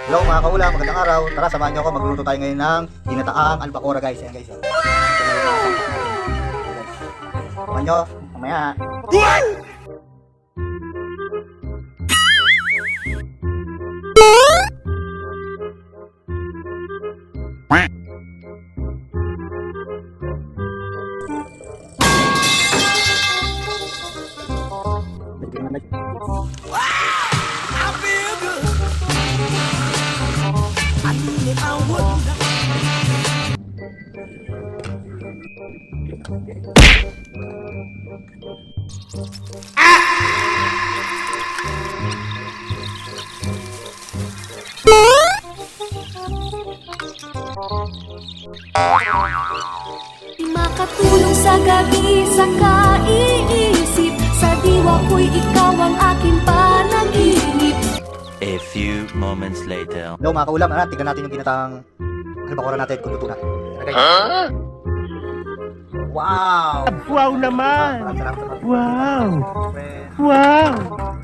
Hello mga kaulam, magandang araw. Tara, samahan niyo ako. Magluluto tayo ngayon ng ginataang albacora guys. Ayan guys. Samahan niyo, mamaya. Makatulong sa gabi sa kaiisip, sa diwa ko'y ikaw ang aking panaginip. A few moments later. Hello mga kaulam, tignan natin yung ginataang albacora natin kung luto na. Ayan, guys. Wow! Wow naman! Sarap. Wow! Friend. Wow!